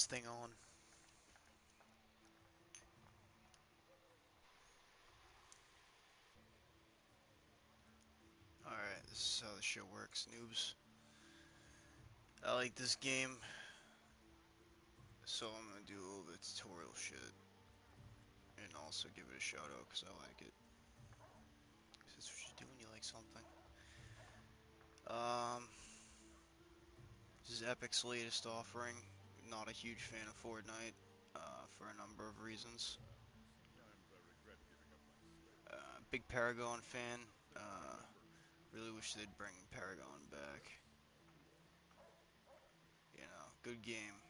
this thing on. Alright, this is how the shit works, noobs. I like this game, so I'm gonna do a little bit of tutorial shit. And also give it a shout out, because I like it. 'Cause that's what you do when you like something. Um, this is Epic's latest offering. Not a huge fan of Fortnite, for a number of reasons. Big Paragon fan. Really wish they'd bring Paragon back. You know, good game.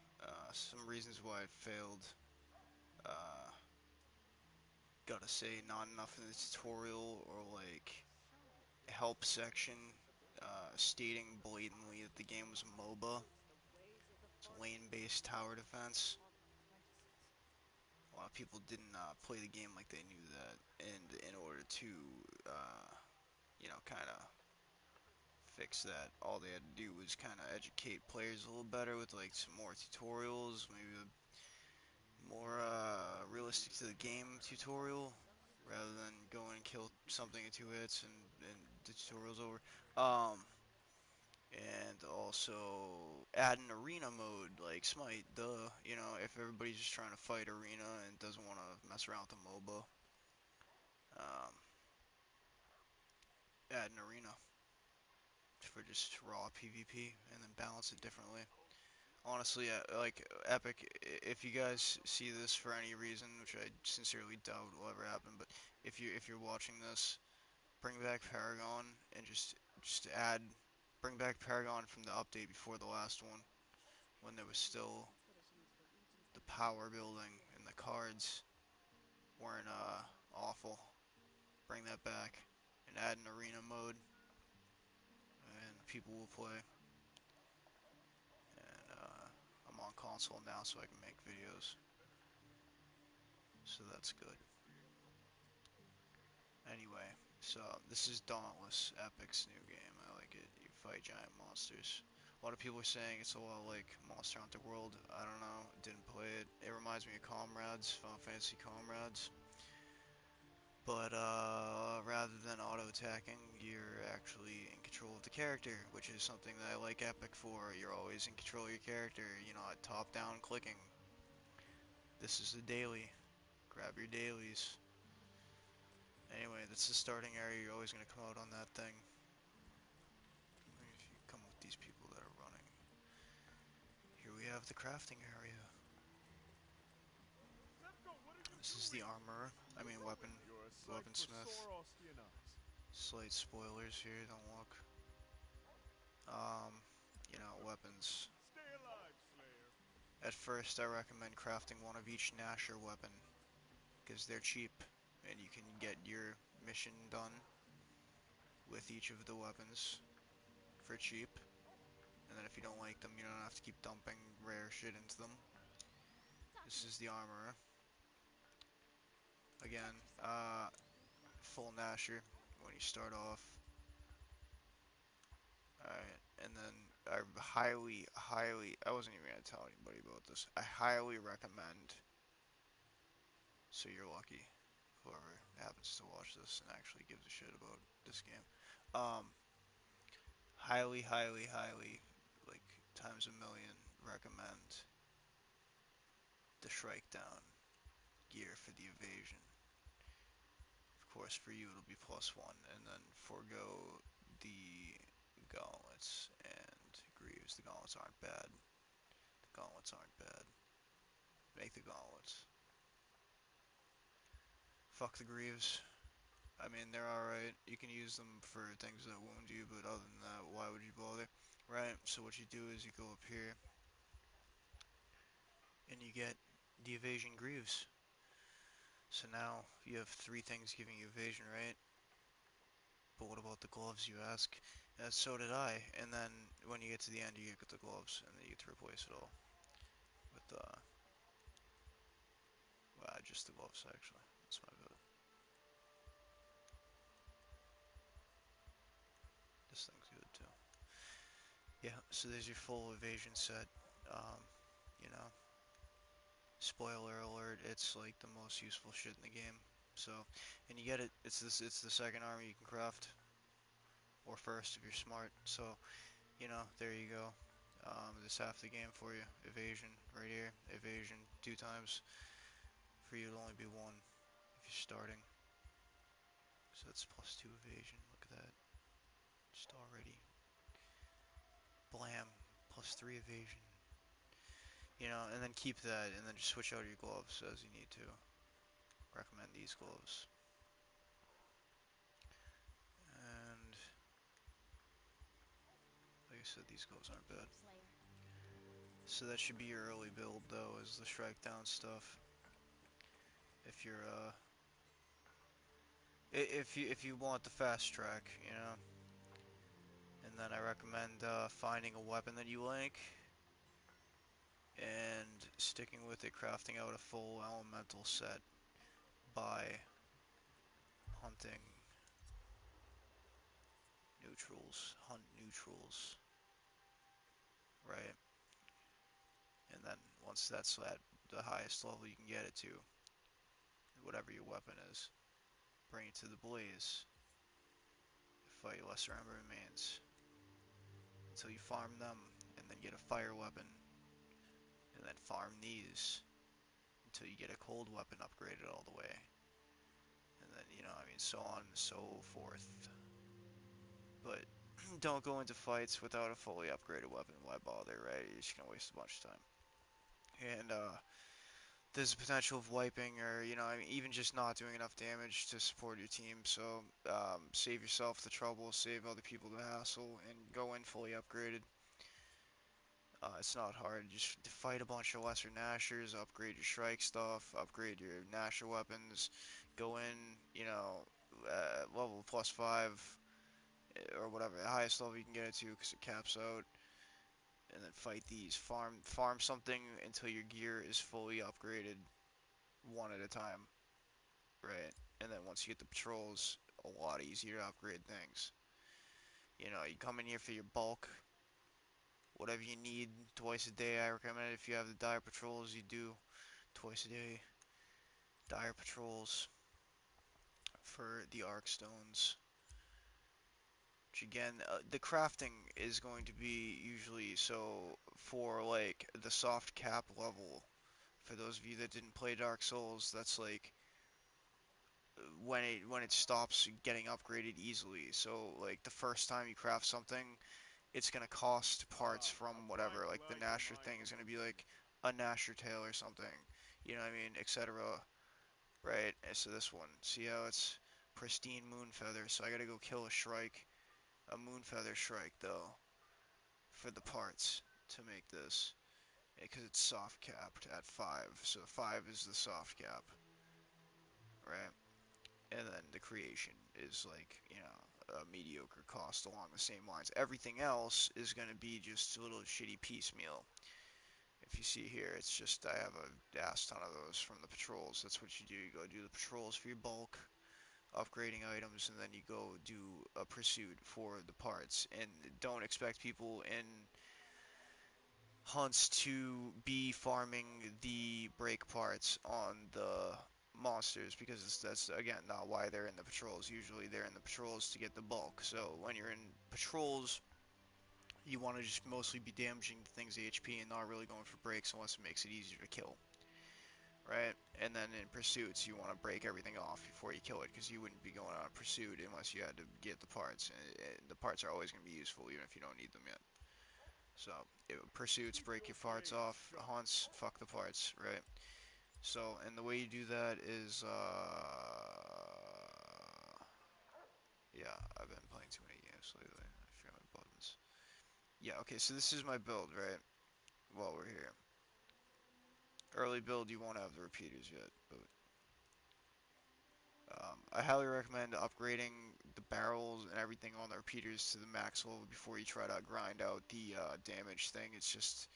Some reasons why it failed. Uh, Gotta say, not enough in the tutorial or like help section stating blatantly that the game was a MOBA. It's a lane-based tower defense. A lot of people didn't play the game like they knew that, and in order to, kind of fix that, all they had to do was kind of educate players a little better with like some more tutorials, maybe more realistic to the game tutorial rather than go and kill something in 2 hits and the tutorial's over. And also add an arena mode like Smite, duh. You know, if everybody's just trying to fight arena and doesn't want to mess around with the MOBA, um, add an arena for just raw PvP and then balance it differently. Honestly, like Epic, if you guys see this for any reason, which I sincerely doubt will ever happen, but if you're watching this, bring back Paragon and just bring back Paragon from the update before the last one, when there was still the power building and the cards weren't awful. Bring that back and add an arena mode, and people will play. And I'm on console now, so I can make videos, so that's good. Anyway, so this is Dauntless, Epic's new game. I like it. You fight giant monsters. A lot of people are saying it's a lot like Monster Hunter World. I don't know. Didn't play it. It reminds me of Comrades, Final Fantasy Comrades. But rather than auto-attacking, you're actually in control of the character, which is something that I like Epic for. You're always in control of your character. You're not top-down clicking. This is the daily. Grab your dailies. Anyway, that's the starting area. You're always going to come out on that thing. If you come with these people that are running. Here we have the crafting area. This is the armor. I mean weaponsmith. Slight spoilers here, don't look. Um, weapons. At first I recommend crafting one of each Nasher weapon, because they're cheap, and you can get your mission done with each of the weapons for cheap. And then if you don't like them, you don't have to keep dumping rare shit into them. This is the armor. Again, full Nasher when you start off. Alright, and then I I wasn't even going to tell anybody about this. I highly recommend, so you're lucky, whoever happens to watch this and actually gives a shit about this game. Um, highly, like, times a million recommend the Shrike Down gear for the evasion. Of course, for you it'll be +1, and then forego the gauntlets and greaves. The gauntlets aren't bad. The gauntlets aren't bad. Make the gauntlets. Fuck the greaves. I mean, they're alright. You can use them for things that wound you, but other than that, why would you bother? Right, so what you do is you go up here, and you get the evasion greaves. So now, you have 3 things giving you evasion, right? But what about the gloves, you ask? So did I. And then, when you get to the end, you get the gloves, and then you get to replace it all with, well, just the gloves, actually. That's my vote. This thing's good, too. Yeah, so there's your full evasion set. Um, you know. Spoiler alert, it's like the most useful shit in the game. So, and you get it, it's the second armor you can craft, or first if you're smart. So, you know, there you go. This half the game for you. Evasion, right here. Evasion, 2 times. For you to only be 1 if you're starting. So that's +2 evasion, look at that. Just already. Blam, +3 evasion. You know, and then keep that, and then just switch out your gloves as you need to. Recommend these gloves. And like I said, these gloves aren't bad. So that should be your early build though, is the strike down stuff. If you're if you want the fast track, you know. And then I recommend finding a weapon that you like and sticking with it, crafting out a full elemental set by hunting neutrals, hunt neutrals, right? And then once that's at the highest level you can get it to, whatever your weapon is, bring it to the blaze, fight lesser ember remains until you farm them, and then get a fire weapon, and then farm these until you get a cold weapon upgraded all the way, and then, you know, I mean, so on and so forth. But don't go into fights without a fully upgraded weapon. Why bother, right? You're just gonna waste a bunch of time. And there's a potential of wiping, or, you know, I mean, even just not doing enough damage to support your team. So save yourself the trouble, save other people the hassle, and go in fully upgraded. It's not hard. Just fight a bunch of lesser Nashers, upgrade your strike stuff, upgrade your Nasher weapons, go in, you know, level +5, or whatever, the highest level you can get it to because it caps out, and then fight these. Farm something until your gear is fully upgraded, one at a time, right? And then once you get the patrols, a lot easier to upgrade things. You know, you come in here for your bulk, whatever you need twice a day. I recommend it. If you have the dire patrols, you do twice a day. Dire patrols for the arc stones. Which again, the crafting is going to be usually so for like the soft cap level. For those of you that didn't play Dark Souls, that's like when it stops getting upgraded easily. So like the first time you craft something, it's gonna cost parts from whatever. Like the Nasher thing is gonna be like a Nasher tail or something. You know what I mean, etc. Right? And so this one, see how it's pristine moon feather. So I gotta go kill a shrike, a moon feather shrike though, for the parts to make this. Because it's soft capped at 5. So 5 is the soft cap, right? And then the creation is like, you know, a mediocre cost along the same lines. Everything else is going to be just a little shitty piecemeal. If you see here, it's just, I have a ass ton of those from the patrols. That's what you do. You go do the patrols for your bulk, upgrading items, and then you go do a pursuit for the parts. And don't expect people in hunts to be farming the break parts on the monsters, because that's again not why they're in the patrols. Usually they're in the patrols to get the bulk. So when you're in patrols, you want to just mostly be damaging the thing's HP and not really going for breaks unless it makes it easier to kill, right? And then in pursuits, you want to break everything off before you kill it, because you wouldn't be going on a pursuit unless you had to get the parts. And the parts are always going to be useful even if you don't need them yet. So, pursuits, break your parts off. Hunts, fuck the parts, right? So, and the way you do that is, yeah, I've been playing too many games lately. I forgot my buttons. Yeah, okay, so this is my build, right? While we're here. Early build, you won't have the repeaters yet, but I highly recommend upgrading the barrels and everything on the repeaters to the max level before you try to grind out the damage thing. It's just,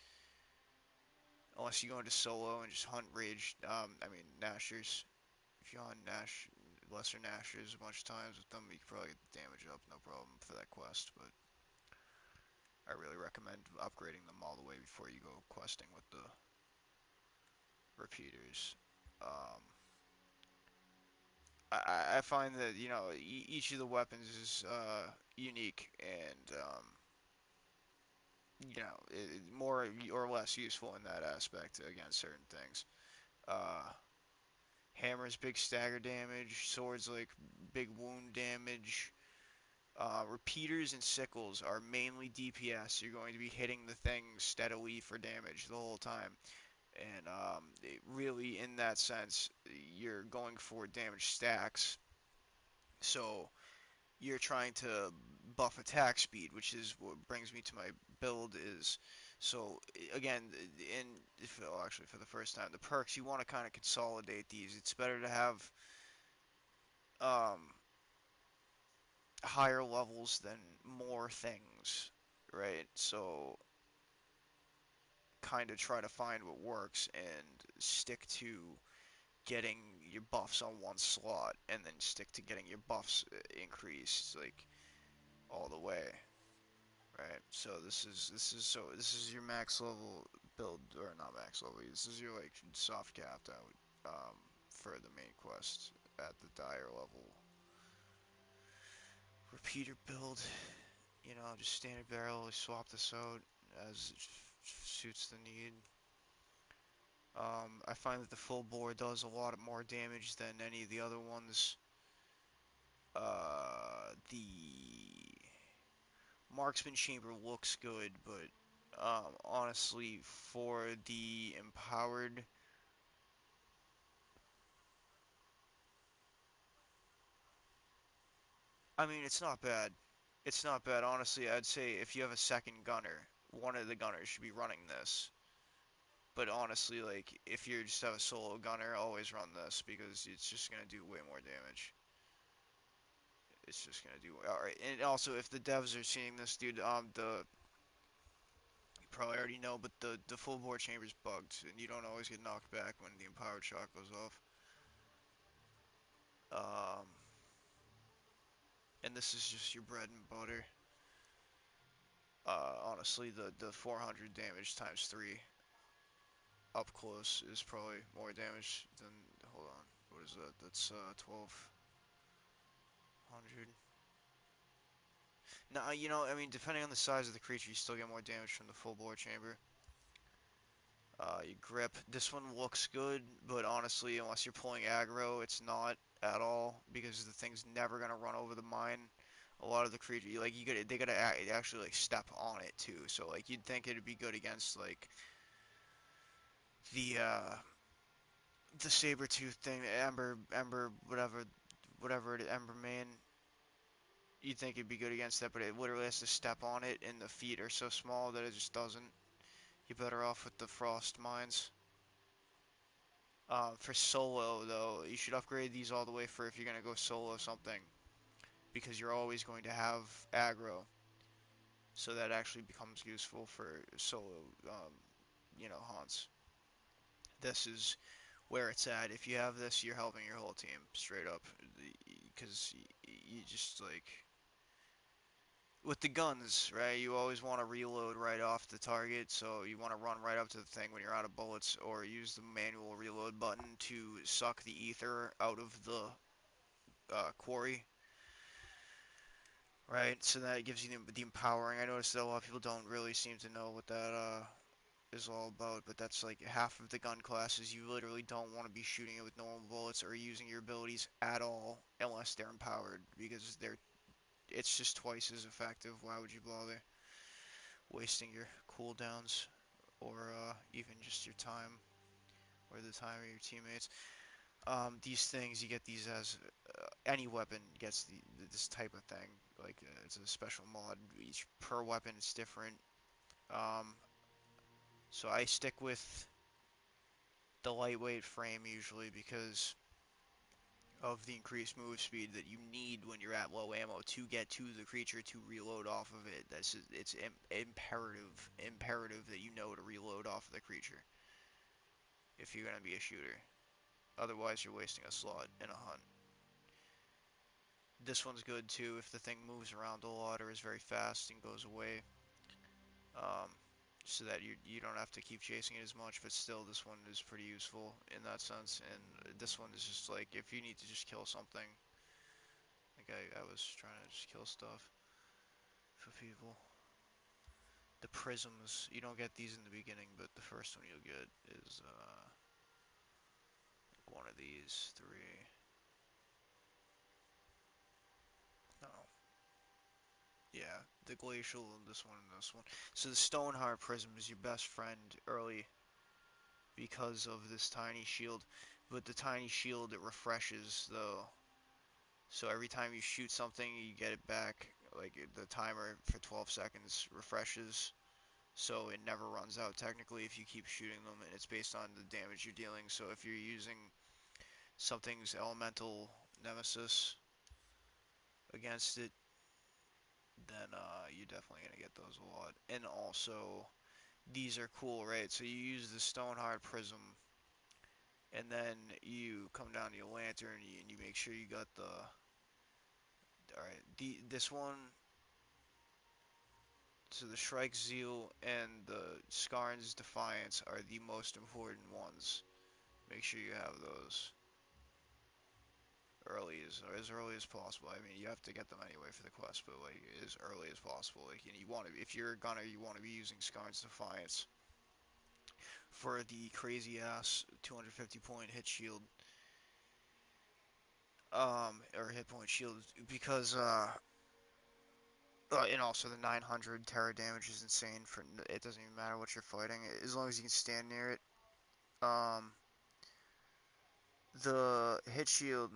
unless you go into solo and just hunt rage, I mean, Nashers. If you hunt lesser Nashers a bunch of times with them, you can probably get the damage up, no problem for that quest, but I really recommend upgrading them all the way before you go questing with the repeaters. Um, I find that each of the weapons is unique and more or less useful in that aspect against certain things. Uh, Hammers big stagger damage, swords like big wound damage. Repeaters and sickles are mainly DPS. You're going to be hitting the thing steadily for damage the whole time. And really, in that sense, you're going for damage stacks. So you're trying to buff attack speed, which is what brings me to my build is so again in actually for the first time the perks you want to kind of consolidate these. It's better to have um, higher levels than more things, right? So kind of try to find what works and stick to getting your buffs on one slot and then stick to getting your buffs increased like all the way. Right. So this is your max level build or not max level. This is your like soft capped out for the main quest at the dire level. Repeater build, just standard barrel. Swap this out as it suits the need. I find that the full bore does a lot more damage than any of the other ones. The marksman chamber looks good, but honestly, for the empowered, I mean, it's not bad. It's not bad, honestly. I'd say if you have a second gunner, one of the gunners should be running this. But honestly, like, if you just have a solo gunner, always run this because it's just gonna do way more damage. It's just gonna do. Alright, and also, if the devs are seeing this, dude, you probably already know, but the full bore chamber's bugged, and you don't always get knocked back when the empowered shot goes off. Um, and this is just your bread and butter. Honestly, the 400 damage times 3 up close is probably more damage than. Hold on, what is that? That's 1200. No, I mean, depending on the size of the creature, you still get more damage from the full bore chamber. Your grip. This one looks good, but honestly, unless you're pulling aggro, it's not at all because the thing's never gonna run over the mine. A lot of the creature, like they gotta actually like step on it too. So like you'd think it'd be good against like the uh, the saber tooth thing, ember, whatever it is, ember man. You'd think it'd be good against that, but it literally has to step on it, and the feet are so small that it just doesn't. You're better off with the frost mines. For solo, though, you should upgrade these all the way for if you're gonna go solo something, because you're always going to have aggro, so that actually becomes useful for solo, haunts. This is where it's at. If you have this, you're helping your whole team straight up, because you just like with the guns, right? You always want to reload right off the target, so you want to run right up to the thing when you're out of bullets, or use the manual reload button to suck the ether out of the quarry, right? So that gives you the empowering. I noticed that a lot of people don't really seem to know what that is all about, but that's like half of the gun classes. You literally don't want to be shooting it with normal bullets or using your abilities at all unless they're empowered, because it's just twice as effective. Why would you bother wasting your cooldowns or even just your time or the time of your teammates? These things, you get these as any weapon gets this type of thing. Like it's a special mod. Each per weapon is different. Um, so I stick with the lightweight frame usually because of the increased move speed that you need when you're at low ammo to get to the creature to reload off of it. It's imperative that you know to reload off of the creature if you're gonna be a shooter. Otherwise, you're wasting a slot in a hunt. This one's good too if the thing moves around a lot or is very fast and goes away. Um, so that you don't have to keep chasing it as much. But still, this one is pretty useful in that sense. And this one is just like if you need to just kill something. Like I was trying to just kill stuff for people. The prisms, you don't get these in the beginning, but the first one you'll get is like one of these three. No, yeah, the glacial and this one and this one. So the Stoneheart prism is your best friend early because of this tiny shield, but the tiny shield it refreshes though. So every time you shoot something, you get it back. Like the timer for 12 seconds refreshes, so it never runs out technically if you keep shooting them, and it's based on the damage you're dealing. So if you're using something's elemental nemesis against it, then you're definitely gonna get those a lot. And also, these are cool, right? So you use the Stoneheart prism, and then you come down to your lantern and you make sure you got the. All right, this one. So the Shrike Zeal and the Skarn's Defiance are the most important ones. Make sure you have those as early as possible. I mean, you have to get them anyway for the quest, but like as early as possible. Like you want to, if you're a gunner, you want to be using Skarn's Defiance for the crazy ass 250 point hit shield, or hit point shield, because and also the 900 terror damage is insane. For it doesn't even matter what you're fighting, as long as you can stand near it. Um, the hit shield,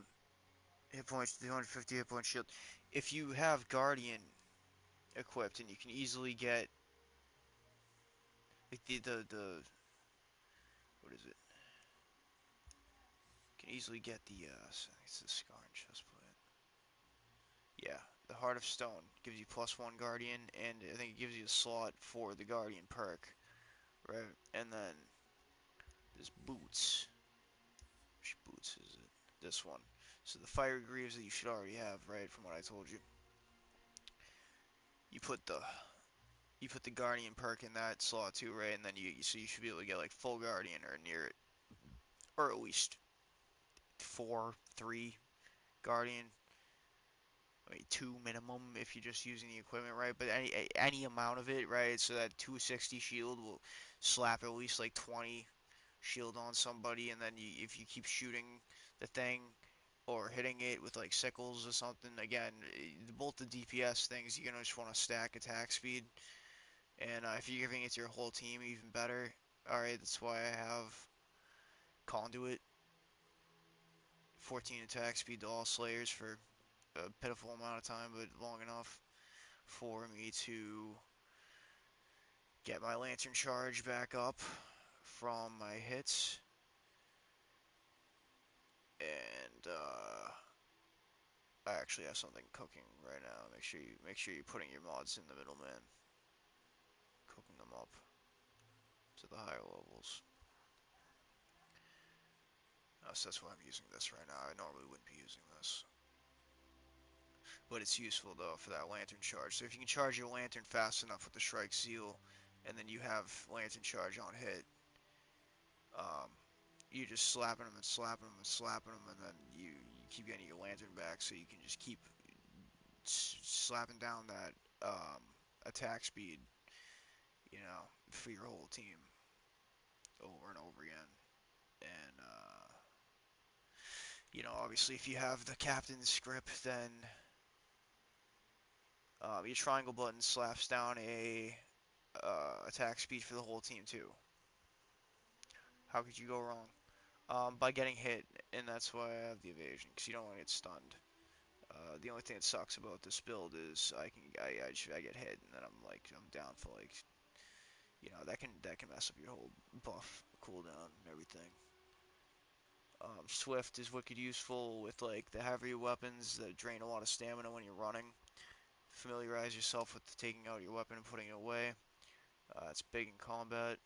hit points, 250 hit point shield. If you have Guardian equipped, and you can easily get like the what is it? You can easily get the it's the Scar and Chestplate. Yeah, the Heart of Stone gives you +1 Guardian, and I think it gives you a slot for the Guardian perk, right? And then there's Boots. Which Boots is it? This one. So the Fire Greaves that you should already have, right? From what I told you, you put the Guardian perk in that slot too, right? And then so you should be able to get like full Guardian or near it, or at least 3 Guardian. I mean, 2 minimum if you're just using the equipment, right? But any amount of it, right? So that 260 shield will slap at least like 20 shield on somebody, and then if you keep shooting the thing or hitting it with like sickles or something, again, both the DPS things, you're gonna just want to stack attack speed, and if you're giving it to your whole team, even better. All right, that's why I have Conduit, 14 attack speed to all Slayers for a pitiful amount of time, but long enough for me to get my lantern charge back up from my hits, and I actually have something cooking right now. Make sure you're putting your mods in the middle, man. Cooking them up to the higher levels. So that's why I'm using this right now. I normally wouldn't be using this, but it's useful though for that lantern charge. So if you can charge your lantern fast enough with the Shrike Seal, and then you have lantern charge on hit, um, you're just slapping them and slapping them and slapping them, and then you keep getting your lantern back, so you can just keep slapping down that attack speed, for your whole team over and over again. And obviously, if you have the captain's script, then your triangle button slaps down a attack speed for the whole team too. How could you go wrong? By getting hit, and that's why I have the evasion, because you don't want to get stunned. The only thing that sucks about this build is I get hit, and then I'm down for like, that can mess up your whole buff cooldown and everything. Swift is wicked useful with like the heavier weapons that drain a lot of stamina when you're running. Familiarize yourself with taking out your weapon and putting it away. It's big in combat.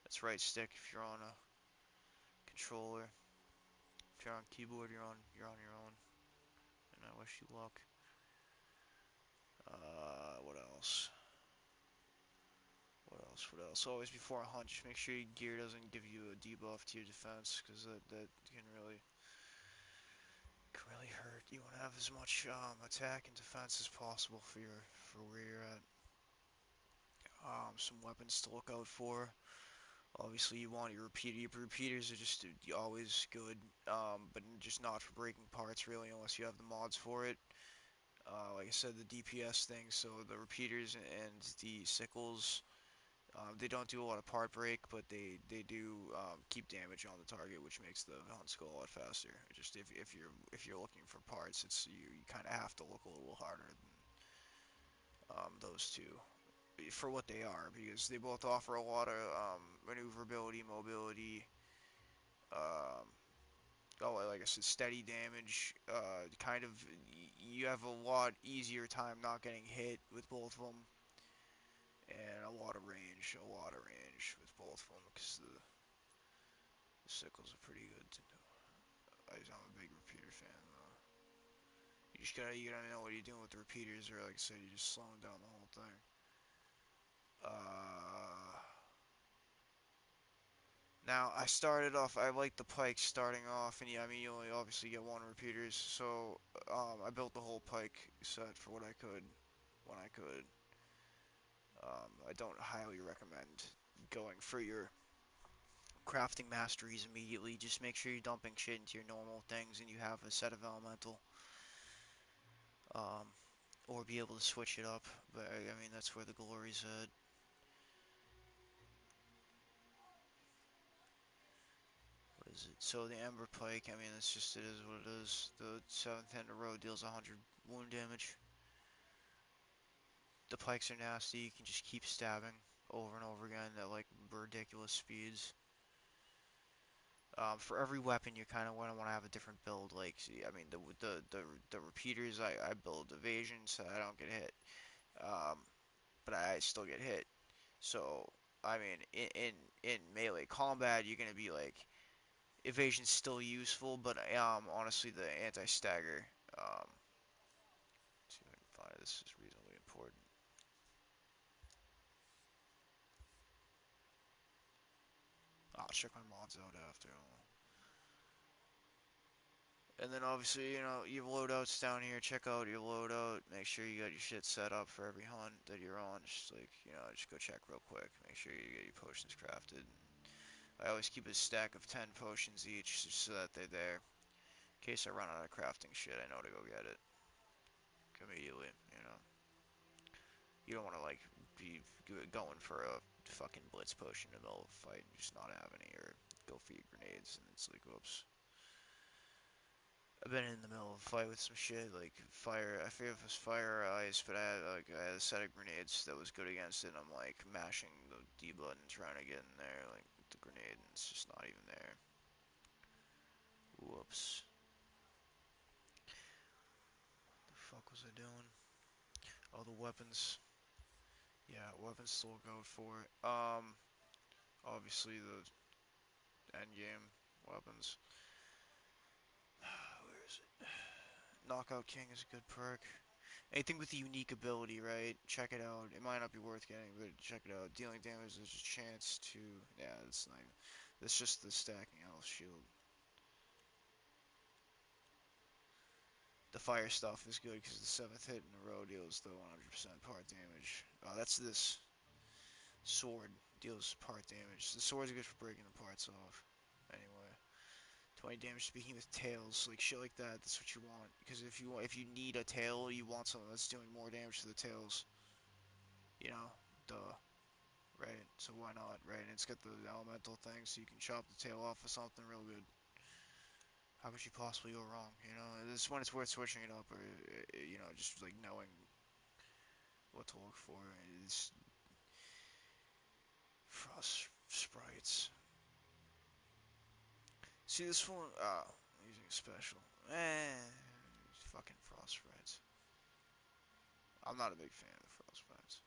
That's right stick if you're on a controller. If you're on keyboard, you're on your own. And I wish you luck. What else? else? What else? Always before a hunt, just make sure your gear doesn't give you a debuff to your defense, because that can really hurt. You want to have as much attack and defense as possible for where you're at. Some weapons to look out for. Obviously, you want your repeater. Your repeaters are just always good, but just not for breaking parts really, unless you have the mods for it. Like I said, the DPS thing. So the repeaters and the sickles, they don't do a lot of part break, but they do keep damage on the target, which makes the hunt go a lot faster. Just if you're looking for parts, you kind of have to look a little harder than those two for what they are, because they both offer a lot of maneuverability, mobility. Um, like I said, steady damage. Kind of, you have a lot easier time not getting hit with both of them, and a lot of range with both of them, because the sickles are pretty good to know. I'm a big repeater fan though. You gotta know what you're doing with the repeaters, or like I said, you're just slowing down the whole thing. Uh, Now I started off. I like the pike starting off, and yeah, I mean you only obviously get one repeaters, so I built the whole pike set for what I could when I could. I don't highly recommend going for your crafting masteries immediately. Just make sure you're dumping shit into your normal things and you have a set of elemental, um, or be able to switch it up. But I mean that's where the glory's at. What is it? So the Ember Pike, I mean, it is what it is. The 7th hit in a row deals 100 wound damage. The pikes are nasty, you can just keep stabbing over and over again at like ridiculous speeds. For every weapon, you kind of want to have a different build. Like, see, I mean, the repeaters, I build evasion so I don't get hit, um, but I still get hit. So, I mean, in melee combat, you're gonna be like evasion's still useful, but honestly, the anti-stagger. See if I can find it. This is reasonably important. I'll check my mods out after. And then obviously, your loadouts down here. Check out your loadout. Make sure you got your shit set up for every hunt that you're on. Just like, just go check real quick. Make sure you get your potions crafted. I always keep a stack of 10 potions each just so that they're there. In case I run out of crafting shit, I know to go get it immediately. You don't want to like be going for a fucking blitz potion in the middle of a fight and just not have any, or go for your grenades and it's like, whoops. I've been in the middle of a fight with some shit like fire. I forget if it was fire or ice, but I had a set of grenades that was good against it. And I'm like mashing the D button trying to get in there, like with the grenade, and it's just not even there. Whoops. The fuck was I doing? Oh, the weapons. Yeah, weapons still go for it. Obviously the end game weapons. Where is it? Knockout King is a good perk. Anything with a unique ability, right? Check it out. It might not be worth getting, but check it out. Dealing damage, there's a chance to. Yeah, it's not. That's just the stacking health shield. The fire stuff is good because the 7th hit in a row deals the 100% part damage. That's this sword deals part damage. The sword's good for breaking the parts off. Anyway, 20 damage to behemoth tails, like shit like that. That's what you want because if you need a tail, you want something that's doing more damage to the tails. You know, duh. Right? So why not, right? And it's got the elemental thing, so you can chop the tail off of something real good. How could you possibly go wrong? This is when it's worth switching it up, or just like knowing what to look for. It's frost sprites. See this one? Using special. Fucking frost sprites. I'm not a big fan of frost sprites.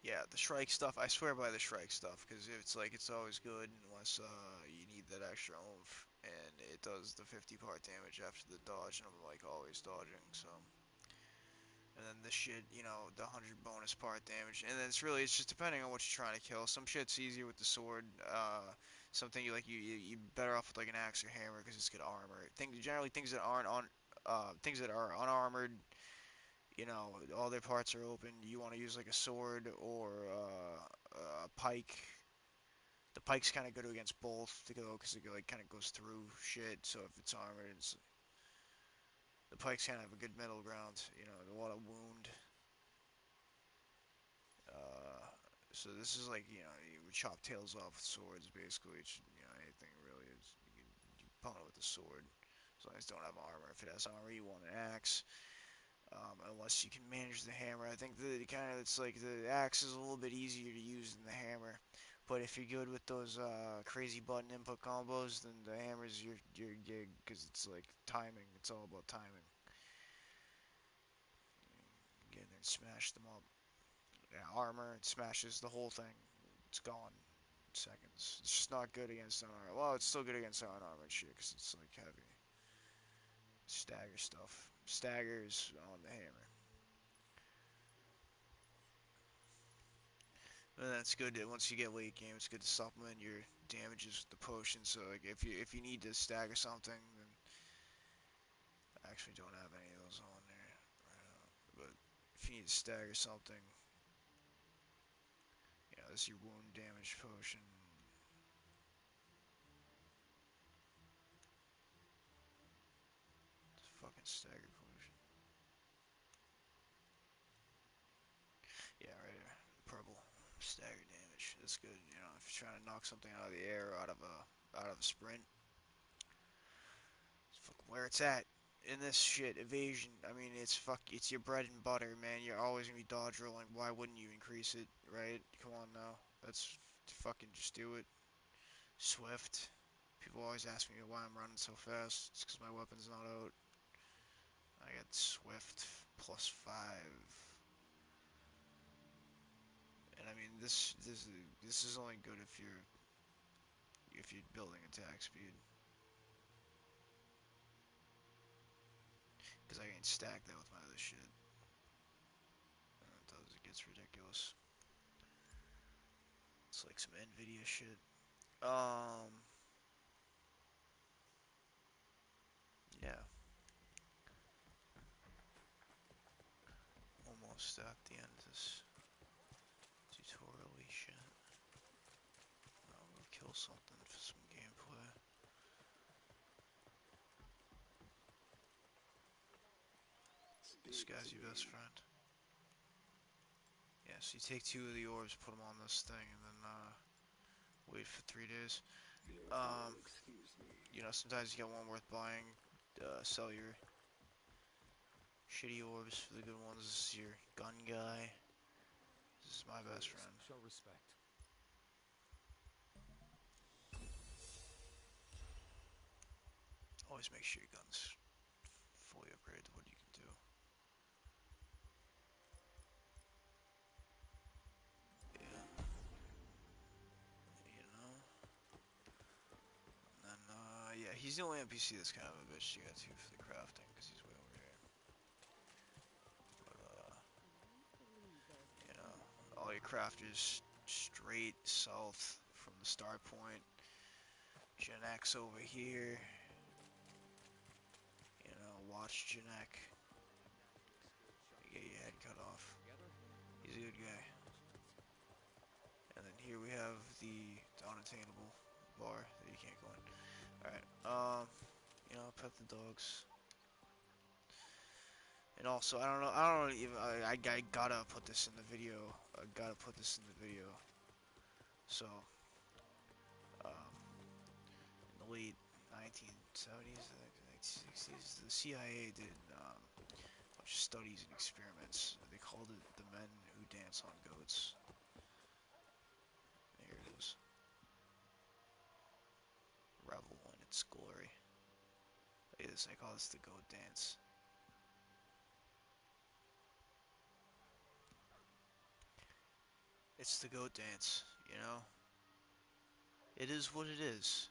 Yeah, the Shrike stuff. I swear by the Shrike stuff because it's like it's always good unless you need that extra oomph, and it does the 50 part damage after the dodge, and I'm like always dodging. So And then the shit, you know, the 100 bonus part damage. And then it's just depending on what you're trying to kill. Some shit's easier with the sword. Something you better off with like an axe or hammer because it's good armor. Generally things that aren't on things that are unarmored, you know, all their parts are open. You want to use like a sword or a pike. The pike's kind of good against both to go because it like kind of goes through shit. So if it's armored, the pike's kind of have a good middle ground. You know, a lot of wound. Uh, so this is like, you know, you would chop tails off with swords basically. You know, anything really is you pound it with the sword. As long as it don't have armor. If it has armor, you want an axe. Unless you can manage the hammer. I think it's like the axe is a little bit easier to use than the hammer. But if you're good with those crazy button input combos, then the hammer's your gig because it's like timing. It's all about timing. Get in there and smash them up. Yeah, armor, it smashes the whole thing. It's gone in seconds. It's just not good against unarmored. Well, it's still good against unarmored shit because it's like heavy. Stagger stuff. Staggers on the hammer. And that's good. Once you get late game, it's good to supplement your damages with the potion. So like if you need to stagger something, then I actually don't have any of those on there. But if you need to stagger something, you know, this is your wound damage potion. It's a fucking stagger potion. Yeah, right here. Purple. Stagger damage. That's good. You know, if you're trying to knock something out of the air, out of a sprint, it's fucking where it's at. In this shit, evasion. I mean, it's your bread and butter, man. You're always gonna be dodge rolling. Why wouldn't you increase it, right? Come on now. That's fucking just do it. Swift. People always ask me why I'm running so fast. It's because my weapon's not out. I got Swift +5. And I mean, this is only good if you're building attack speed. Because I can stack that with my other shit. It gets ridiculous. It's like some Nvidia shit. Yeah. Almost at the end of this tutorial shit. I'll go kill something for some gameplay. This guy's your best friend. Yeah, so you take 2 of the orbs, put them on this thing, and then wait for 3 days. You know, sometimes you get one worth buying. Sell your shitty orbs for the good ones. This is your gun guy. This is my best friend. Show respect. Always make sure your gun's fully upgraded to what you can do. Yeah, you know. And then, yeah, he's the only NPC that's kind of a bitch to get to for the crafting, because he's way over here. But, you know, all your crafters straight south from the start point. Gen X over here. You know, watch Janek get your head cut off. He's a good guy. And then here we have the unattainable bar that you can't go in. Alright, you know, pet the dogs. And also, I don't even, I gotta put this in the video. I gotta put this in the video. So, in the late 1970s, 1960s, the CIA did a bunch of studies and experiments. They called it the men who dance on goats. Here it is. Revel in its glory. Look at this, I call this the goat dance. It's the goat dance, you know? It is what it is.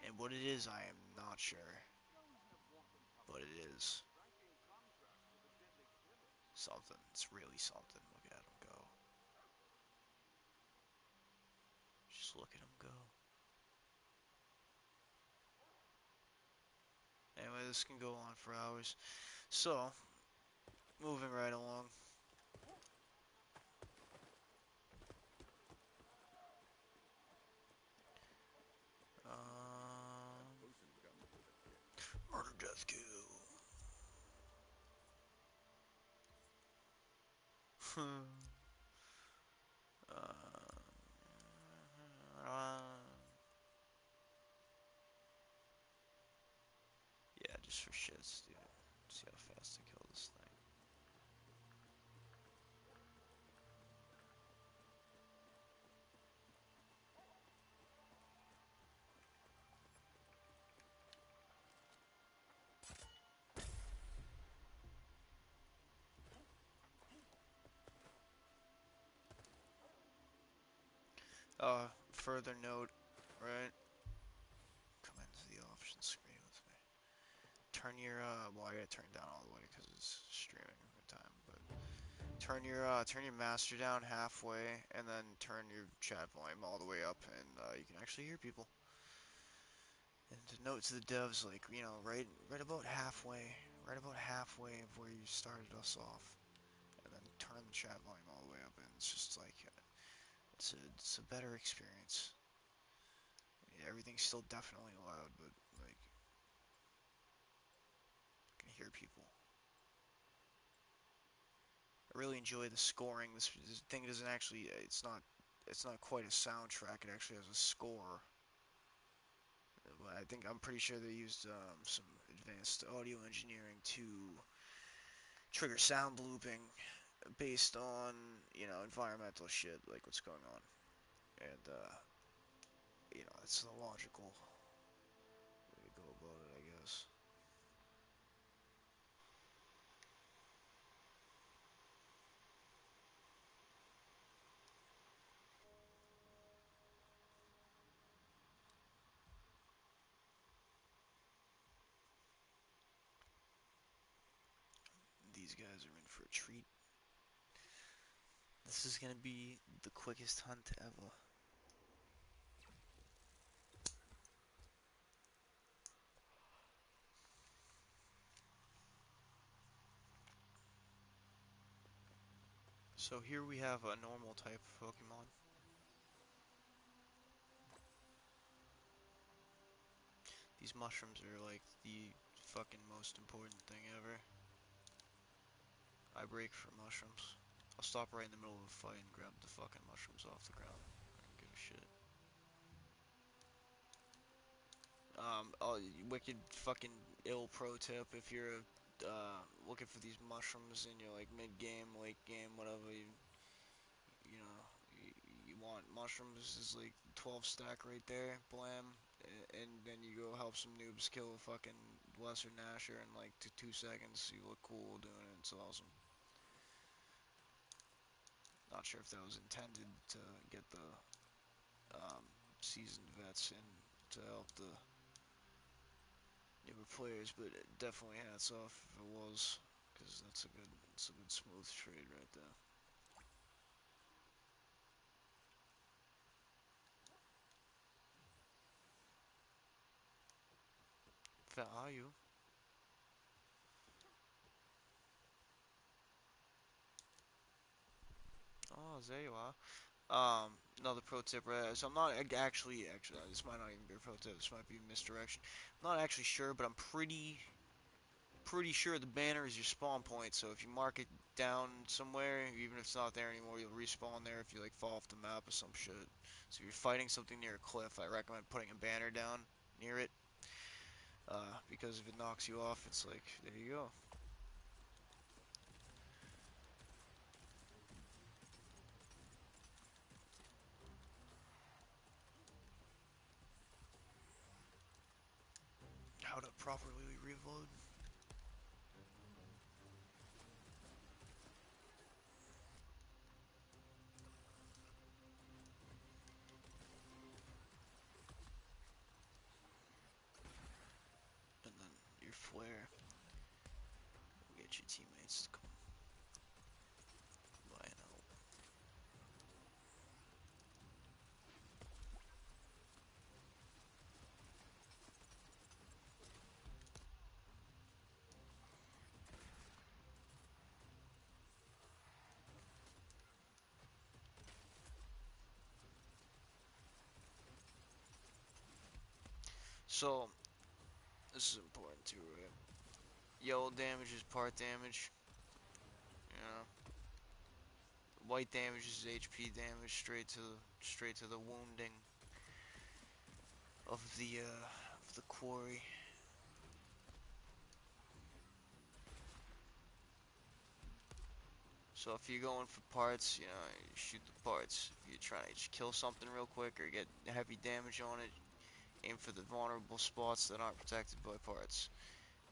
And what it is, I am not sure. But it is. Something. It's really something. Look at him go. Just look at him go. Anyway, this can go on for hours. So, moving right along. Murder, death, kill. Yeah, just for shits, dude. See how fast I kill this thing. Further note, right? Come into the options screen with me. Turn your, well, I gotta turn it down all the way because it's streaming at the time, but turn your master down halfway, and then turn your chat volume all the way up, and, you can actually hear people. And to note to the devs, like, you know, right about halfway of where you started us off, and then turn the chat volume all the way up, and it's just like, it's a better experience. Yeah, everything's still definitely loud, but like, I can hear people. I really enjoy the scoring. This thing doesn't actually, it's not quite a soundtrack. It actually has a score. But I'm pretty sure they used some advanced audio engineering to trigger sound looping based on, you know, environmental shit, like what's going on. And, you know, it's the logical way to go about it, I guess. These guys are in for a treat. This is gonna be the quickest hunt ever. So here we have a normal type of Pokemon. These mushrooms are like the fucking most important thing ever. I break for mushrooms. I'll stop right in the middle of a fight and grab the fucking mushrooms off the ground. I don't give a shit. Oh, wicked fucking ill pro tip if you're looking for these mushrooms in your like mid game, late game, whatever you know you want mushrooms is like 12 stack right there, blam, and then you go help some noobs kill a fucking lesser Nasher in like 2 seconds. You look cool doing it. It's awesome. Not sure if that was intended to get the seasoned vets in to help the newer players, but it definitely hats off if it was, because it's a good smooth trade right there. Value. Oh, there you are. Another pro tip, right? So I'm not actually, this might not even be a pro tip. This might be a misdirection. I'm not actually sure, but I'm pretty sure the banner is your spawn point. So if you mark it down somewhere, even if it's not there anymore, you'll respawn there if you like fall off the map or some shit. So if you're fighting something near a cliff, I recommend putting a banner down near it. Because if it knocks you off, it's like, there you go. How to properly reload. And then your flare will get your teammates to come. So this is important too, right? Yellow damage is part damage. You know, white damage is HP damage straight to the wounding of the quarry. So if you're going for parts, you know, you shoot the parts. If you're trying to just kill something real quick or get heavy damage on it, aim for the vulnerable spots that aren't protected by parts.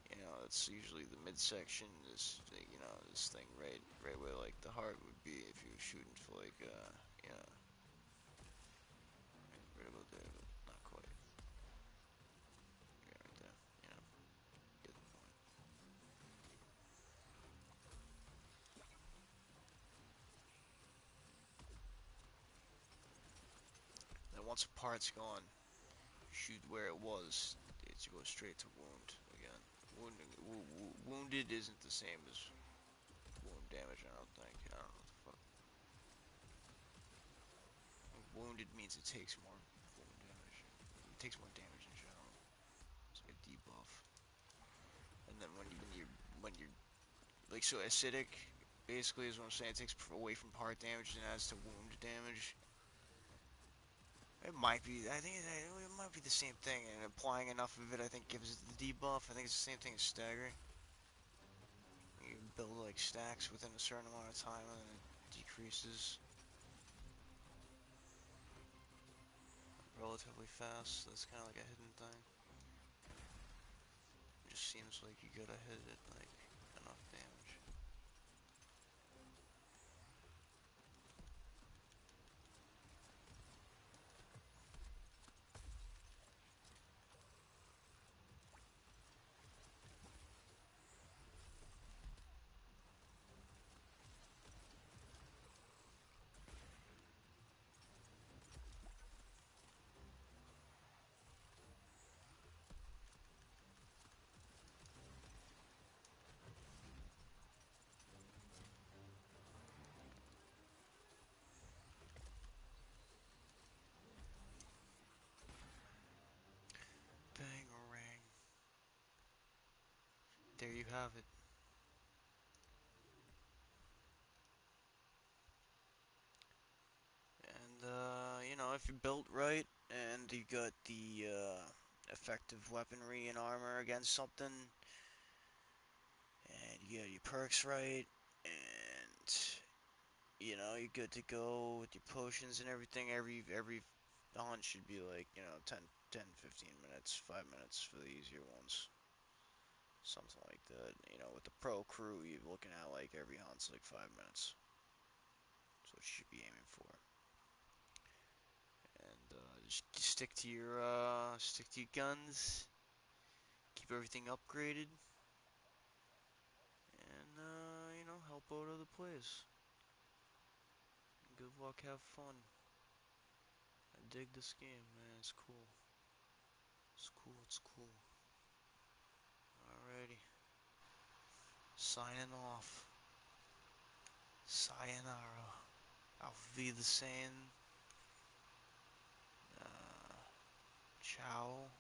You know, it's usually the midsection, this thing right where like the heart would be if you were shooting for like, you know, right about there, but not quite. Yeah, right there. You know, get the point. Then once a part's gone, shoot where it was. It goes straight to wound again. Wounded isn't the same as wound damage. I don't think. I don't know what the fuck. Wounded means it takes more wound damage. It takes more damage in general. It's like a debuff. And then when you're like so acidic, basically is what I'm saying. It takes away from part damage and adds to wound damage. It might be. I think it might be the same thing. And applying enough of it, I think, gives it the debuff. I think it's the same thing as stagger. You build like stacks within a certain amount of time, and then it decreases relatively fast. That's kind of like a hidden thing. It just seems like you gotta hit it like enough damage. Bangarang. There you have it. And you know, if you're built right and you got the effective weaponry and armor against something, and you got your perks right, and you know, you're good to go with your potions and everything. Every hunt should be like, you know, 15 minutes, 5 minutes for the easier ones. Something like that. You know, with the pro crew, you're looking at like every hunt's like 5 minutes. That's what you should be aiming for. And just stick to your guns. Keep everything upgraded, and you know, help out other players. Good luck, have fun. I dig this game, man. It's cool. It's cool. It's cool. Alrighty. Signing off. Sayonara. Auf Wiedersehen. Uh, ciao.